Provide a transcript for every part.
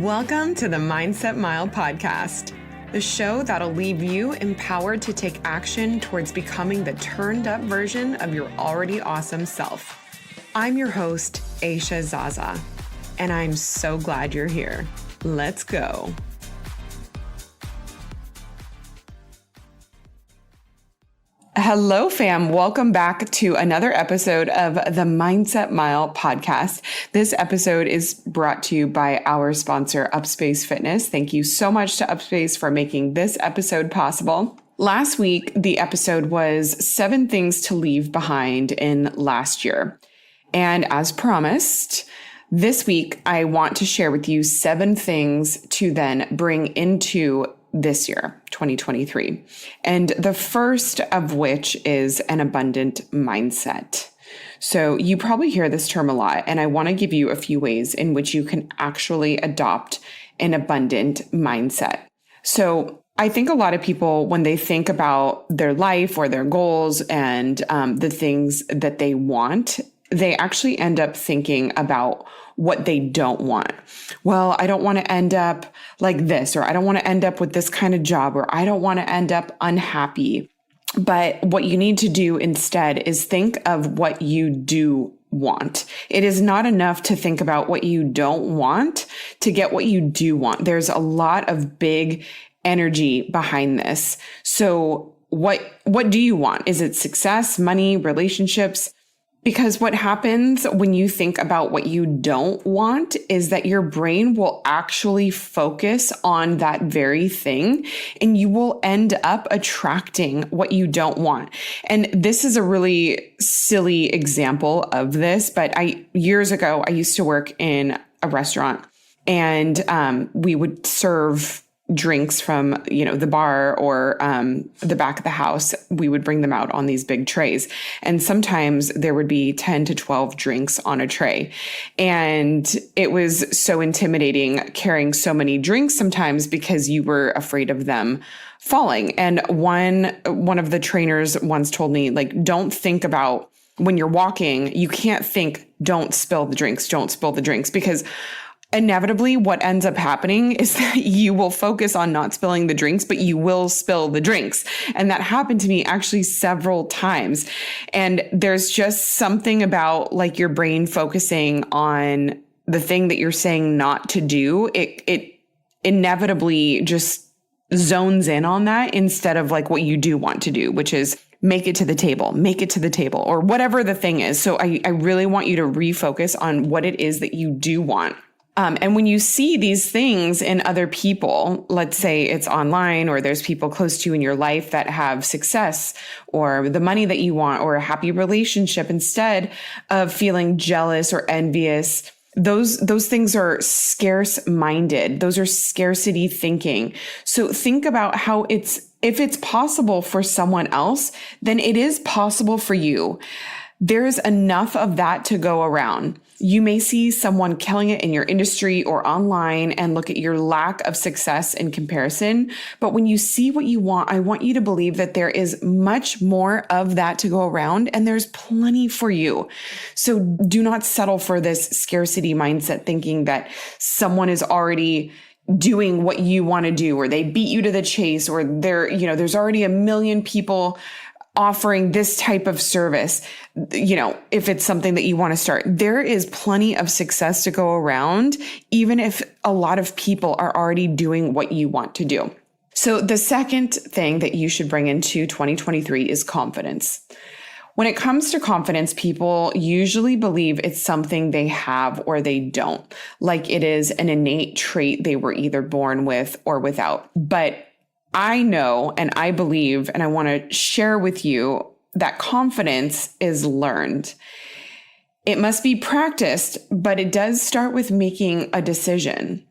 Welcome to the Mindset Mile podcast, the show that'll leave you empowered to take action towards becoming the turned up version of your already awesome self. I'm your host, Aisha Zaza, and I'm so glad you're here. Let's go. Hello, fam. Welcome back to another episode of the Mindset Mile podcast. This episode is brought to you by our sponsor, Upspace Fitness. Thank you so much to Upspace for making this episode possible. Last week, the episode was 7 things to leave behind in last year. And as promised, this week, I want to share with you 7 things to then bring into this year, 2023. And the first of which is an abundant mindset. So you probably hear this term a lot, and I want to give you a few ways in which you can actually adopt an abundant mindset. So I think a lot of people, when they think about their life or their goals and the things that they want, they actually end up thinking about what they don't want. Well, I don't want to end up like this, or I don't want to end up with this kind of job, or I don't want to end up unhappy. But what you need to do instead is think of what you do want. It is not enough to think about what you don't want to get what you do want. There's a lot of big energy behind this. So what do you want? Is it success, money, relationships? Because what happens when you think about what you don't want is that your brain will actually focus on that very thing, and you will end up attracting what you don't want. And this is a really silly example of this, but years ago, I used to work in a restaurant, and we would serve drinks from, the bar or the back of the house. We would bring them out on these big trays. And sometimes there would be 10 to 12 drinks on a tray. And it was so intimidating carrying so many drinks sometimes because you were afraid of them falling. And one of the trainers once told me, don't think about when you're walking, you can't think, don't spill the drinks, because inevitably, what ends up happening is that you will focus on not spilling the drinks, but you will spill the drinks. And that happened to me actually several times. And there's just something about your brain focusing on the thing that you're saying not to do. It inevitably just zones in on that instead of what you do want to do, which is make it to the table, or whatever the thing is. So I really want you to refocus on what it is that you do want. And when you see these things in other people, let's say it's online or there's people close to you in your life that have success or the money that you want or a happy relationship, instead of feeling jealous or envious, those things are scarce-minded. Those are scarcity thinking. So think about how if it's possible for someone else, then it is possible for you. There's enough of that to go around. You may see someone killing it in your industry or online and look at your lack of success in comparison. But when you see what you want, I want you to believe that there is much more of that to go around, and there's plenty for you. So do not settle for this scarcity mindset, thinking that someone is already doing what you want to do, or they beat you to the chase, or there's already a million people offering this type of service. If it's something that you want to start, there is plenty of success to go around, even if a lot of people are already doing what you want to do. So the second thing that you should bring into 2023 is confidence. When it comes to confidence, people usually believe it's something they have or they don't, like it is an innate trait they were either born with or without. But I know, and I believe, and I want to share with you that confidence is learned. It must be practiced, but it does start with making a decision.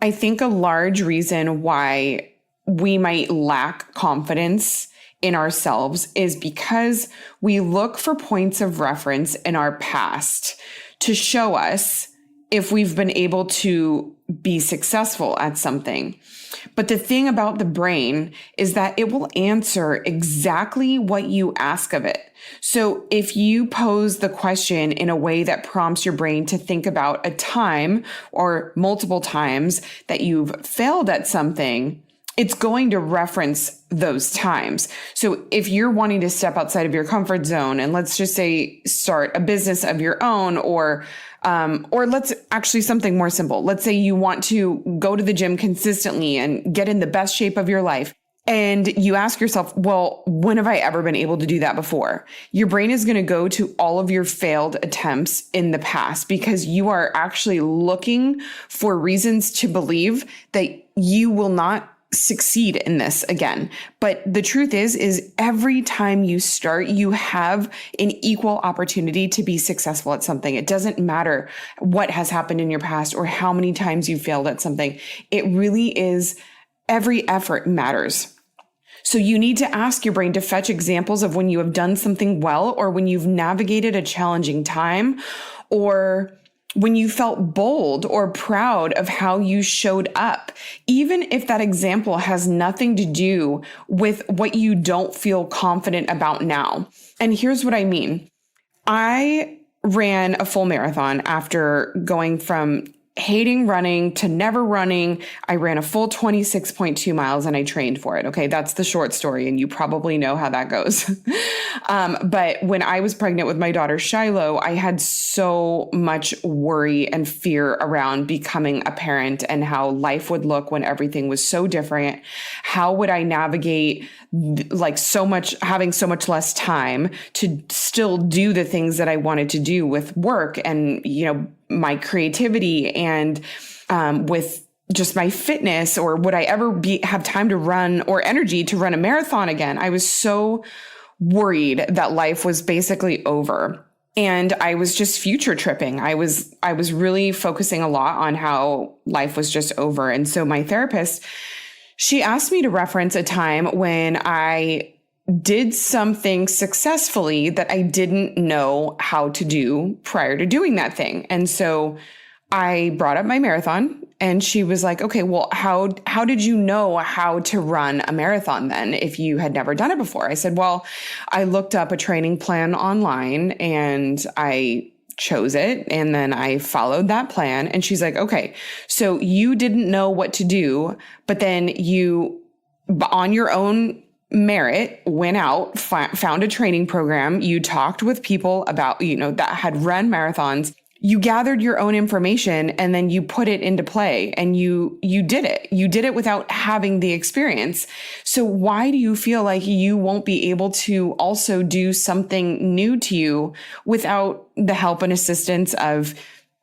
I think a large reason why we might lack confidence in ourselves is because we look for points of reference in our past to show us if we've been able to be successful at something. But the thing about the brain is that it will answer exactly what you ask of it. So if you pose the question in a way that prompts your brain to think about a time or multiple times that you've failed at something, it's going to reference those times. So if you're wanting to step outside of your comfort zone and let's just say start a business of your own, or let's actually something more simple. Let's say you want to go to the gym consistently and get in the best shape of your life. And you ask yourself, well, when have I ever been able to do that before? Your brain is going to go to all of your failed attempts in the past because you are actually looking for reasons to believe that you will not succeed in this again. But the truth is every time you start, you have an equal opportunity to be successful at something. It doesn't matter what has happened in your past or how many times you failed at something. It really is, every effort matters. So you need to ask your brain to fetch examples of when you have done something well, or when you've navigated a challenging time, or when you felt bold or proud of how you showed up, even if that example has nothing to do with what you don't feel confident about now. And here's what I mean. I ran a full marathon after going from hating running to never running. I ran a full 26.2 miles and I trained for it. Okay. That's the short story. And you probably know how that goes. But when I was pregnant with my daughter, Shiloh, I had so much worry and fear around becoming a parent and how life would look when everything was so different. How would I navigate having so much less time to still do the things that I wanted to do with work and, my creativity and with just my fitness, or would I ever have time to run or energy to run a marathon again? I was so worried that life was basically over. And I was just future tripping. I was really focusing a lot on how life was just over. And so my therapist, she asked me to reference a time when I did something successfully that I didn't know how to do prior to doing that thing. And so I brought up my marathon and she was like, okay, well, how did you know how to run a marathon then if you had never done it before? I said, well, I looked up a training plan online and I chose it and then I followed that plan. And she's like, okay, so you didn't know what to do, but then you, on your own merit, went out, found a training program. You talked with people about, that had run marathons. You gathered your own information and then you put it into play and you did it. You did it without having the experience. So why do you feel like you won't be able to also do something new to you without the help and assistance of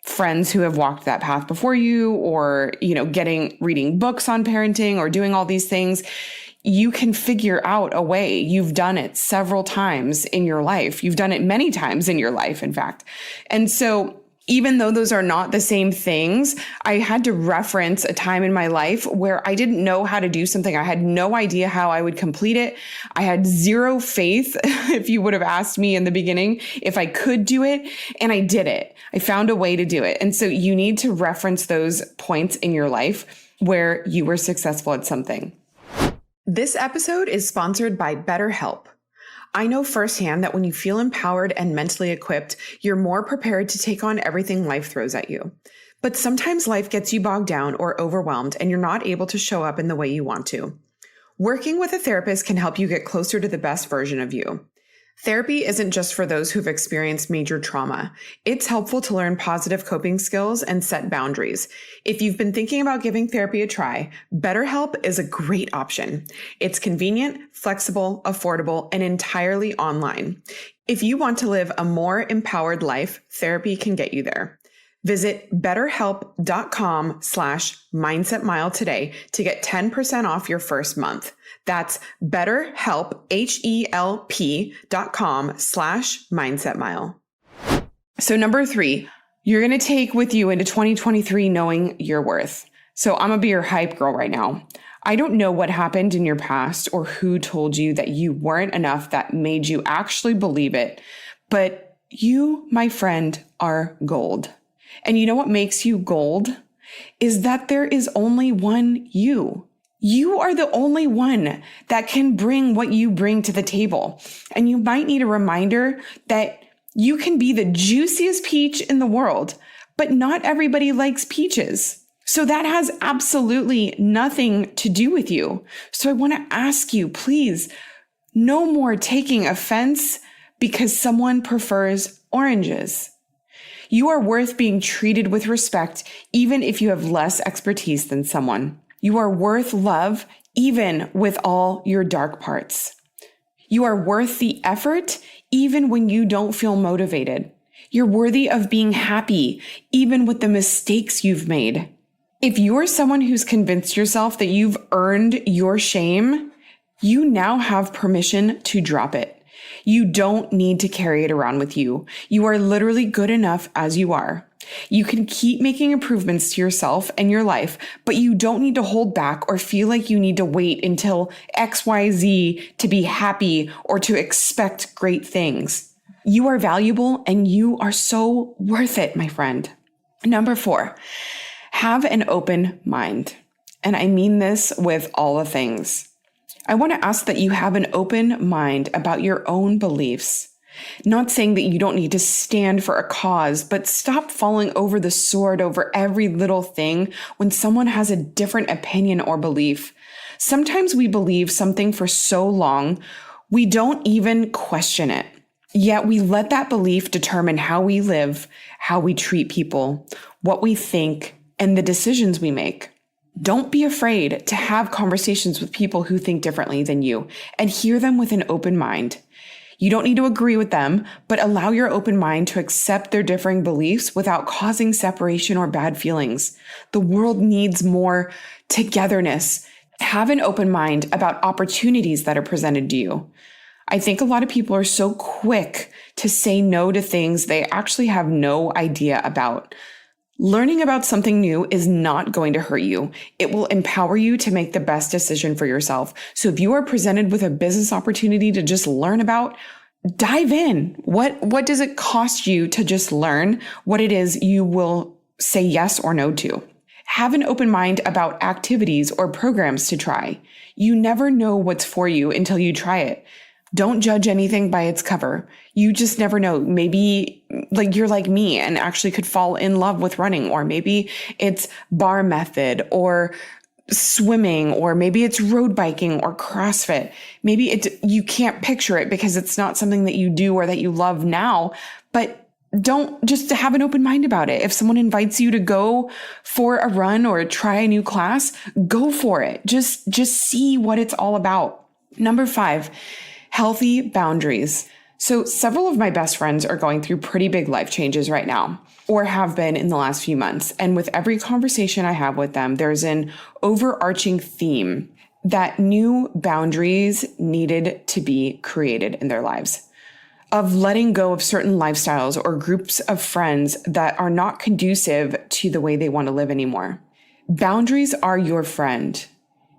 friends who have walked that path before you, or, reading books on parenting or doing all these things? You can figure out a way. You've done it several times in your life. You've done it many times in your life, in fact. And so even though those are not the same things, I had to reference a time in my life where I didn't know how to do something. I had no idea how I would complete it. I had zero faith, if you would have asked me in the beginning, if I could do it. And I did it. I found a way to do it. And so you need to reference those points in your life where you were successful at something. This episode is sponsored by BetterHelp. I know firsthand that when you feel empowered and mentally equipped, you're more prepared to take on everything life throws at you. But sometimes life gets you bogged down or overwhelmed and you're not able to show up in the way you want to. Working with a therapist can help you get closer to the best version of you. Therapy isn't just for those who've experienced major trauma. It's helpful to learn positive coping skills and set boundaries. If you've been thinking about giving therapy a try, BetterHelp is a great option. It's convenient, flexible, affordable, and entirely online. If you want to live a more empowered life, therapy can get you there. Visit betterhelp.com/mindsetmile today to get 10% off your first month. That's BetterHelp, HELP.com/mindsetmile. So number 3, you're going to take with you into 2023 knowing your worth. So I'm going to be your hype girl right now. I don't know what happened in your past or who told you that you weren't enough that made you actually believe it, but you, my friend, are gold. And you know what makes you gold? Is that there is only one you. You are the only one that can bring what you bring to the table. And you might need a reminder that you can be the juiciest peach in the world, but not everybody likes peaches. So that has absolutely nothing to do with you. So I want to ask you, please, no more taking offense because someone prefers oranges. You are worth being treated with respect, even if you have less expertise than someone. You are worth love, even with all your dark parts. You are worth the effort, even when you don't feel motivated. You're worthy of being happy, even with the mistakes you've made. If you're someone who's convinced yourself that you've earned your shame, you now have permission to drop it. You don't need to carry it around with you. You are literally good enough as you are. You can keep making improvements to yourself and your life, but you don't need to hold back or feel like you need to wait until XYZ to be happy or to expect great things. You are valuable and you are so worth it, my friend. Number 4, have an open mind. And I mean this with all the things. I want to ask that you have an open mind about your own beliefs. Not saying that you don't need to stand for a cause, but stop falling over the sword over every little thing when someone has a different opinion or belief. Sometimes we believe something for so long, we don't even question it. Yet we let that belief determine how we live, how we treat people, what we think, and the decisions we make. Don't be afraid to have conversations with people who think differently than you and hear them with an open mind. You don't need to agree with them, but allow your open mind to accept their differing beliefs without causing separation or bad feelings. The world needs more togetherness. Have an open mind about opportunities that are presented to you. I think a lot of people are so quick to say no to things they actually have no idea about. Learning about something new is not going to hurt you. It will empower you to make the best decision for yourself. So if you are presented with a business opportunity to just learn about, dive in. What does it cost you to just learn what it is you will say yes or no to? Have an open mind about activities or programs to try. You never know what's for you until you try it. Don't judge anything by its cover. You just never know. Maybe you're like me and actually could fall in love with running, or maybe it's bar method or swimming, or maybe it's road biking or CrossFit. Maybe you can't picture it because it's not something that you do or that you love now, but don't just have an open mind about it. If someone invites you to go for a run or try a new class, go for it. Just see what it's all about. Number 5, healthy boundaries. So several of my best friends are going through pretty big life changes right now, or have been in the last few months. And with every conversation I have with them, there's an overarching theme that new boundaries needed to be created in their lives, of letting go of certain lifestyles or groups of friends that are not conducive to the way they want to live anymore. Boundaries are your friend.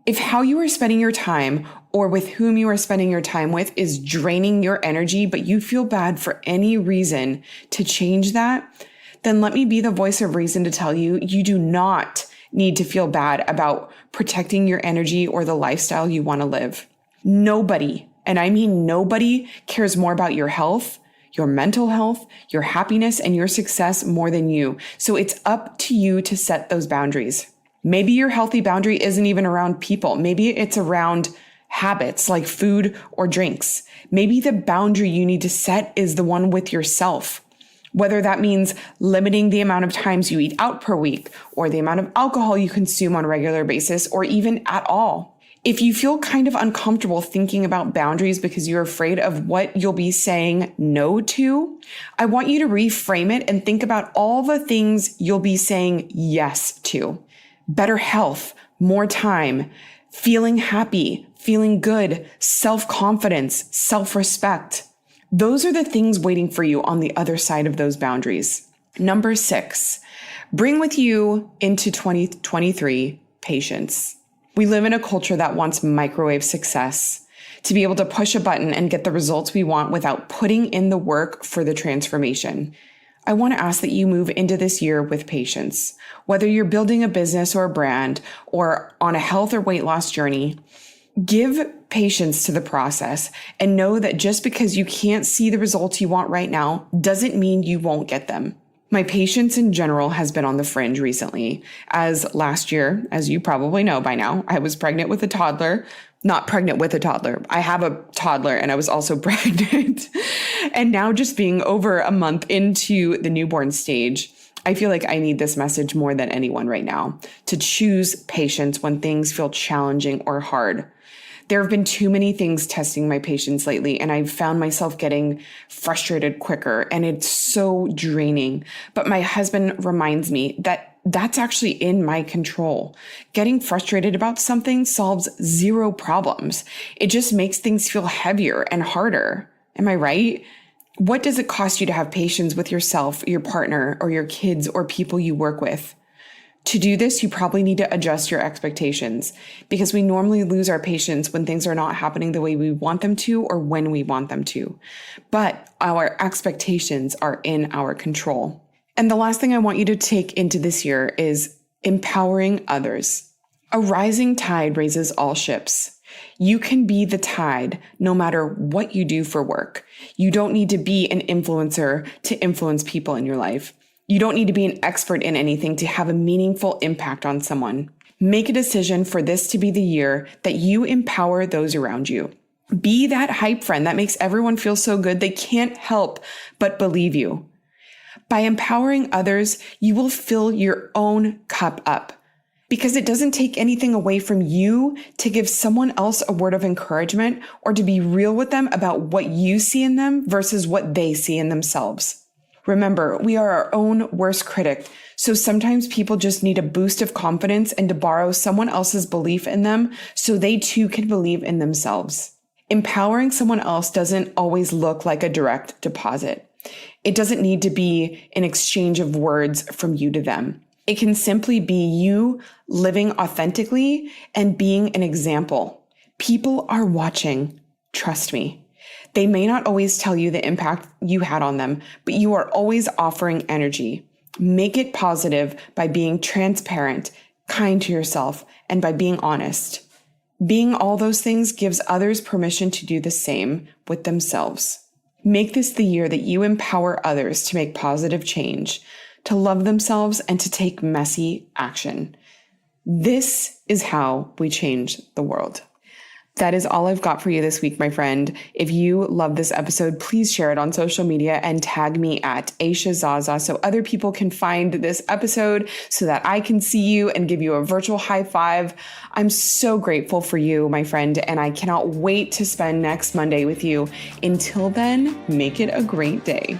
If how you are spending your time or with whom you are spending your time with is draining your energy, but you feel bad for any reason to change that, then let me be the voice of reason to tell you, you do not need to feel bad about protecting your energy or the lifestyle you want to live. Nobody, and I mean nobody, cares more about your health, your mental health, your happiness, and your success more than you. So it's up to you to set those boundaries. Maybe your healthy boundary isn't even around people. Maybe it's around habits like food or drinks. Maybe the boundary you need to set is the one with yourself. Whether that means limiting the amount of times you eat out per week, or the amount of alcohol you consume on a regular basis, or even at all. If you feel kind of uncomfortable thinking about boundaries because you're afraid of what you'll be saying no to, I want you to reframe it and think about all the things you'll be saying yes to. Better health, more time, feeling happy, feeling good, self-confidence, self-respect. Those are the things waiting for you on the other side of those boundaries. Number 6, bring with you into 2023 patience. We live in a culture that wants microwave success, to be able to push a button and get the results we want without putting in the work for the transformation. I want to ask that you move into this year with patience. Whether you're building a business or a brand or on a health or weight loss journey, give patience to the process and know that just because you can't see the results you want right now doesn't mean you won't get them. My patience in general has been on the fringe recently, as last year, as you probably know by now, I was pregnant with a toddler. Not pregnant with a toddler. I have a toddler and I was also pregnant. And now just being over a month into the newborn stage, I feel like I need this message more than anyone right now, to choose patience when things feel challenging or hard. There have been too many things testing my patience lately, and I've found myself getting frustrated quicker, and it's so draining. But my husband reminds me that that's actually in my control. Getting frustrated about something solves zero problems. It just makes things feel heavier and harder. Am I right? What does it cost you to have patience with yourself, your partner, or your kids, or people you work with? To do this, you probably need to adjust your expectations, because we normally lose our patience when things are not happening the way we want them to or when we want them to. But our expectations are in our control. And the last thing I want you to take into this year is empowering others. A rising tide raises all ships. You can be the tide no matter what you do for work. You don't need to be an influencer to influence people in your life. You don't need to be an expert in anything to have a meaningful impact on someone. Make a decision for this to be the year that you empower those around you. Be that hype friend that makes everyone feel so good they can't help but believe you. By empowering others, you will fill your own cup up, because it doesn't take anything away from you to give someone else a word of encouragement or to be real with them about what you see in them versus what they see in themselves. Remember, we are our own worst critic, so sometimes people just need a boost of confidence and to borrow someone else's belief in them so they too can believe in themselves. Empowering someone else doesn't always look like a direct deposit. It doesn't need to be an exchange of words from you to them. It can simply be you living authentically and being an example. People are watching. Trust me. They may not always tell you the impact you had on them, but you are always offering energy. Make it positive by being transparent, kind to yourself, and by being honest. Being all those things gives others permission to do the same with themselves. Make this the year that you empower others to make positive change, to love themselves, and to take messy action. This is how we change the world. That is all I've got for you this week, my friend. If you love this episode, please share it on social media and tag me at Aisha Zaza so other people can find this episode so that I can see you and give you a virtual high five. I'm so grateful for you, my friend, and I cannot wait to spend next Monday with you. Until then, make it a great day.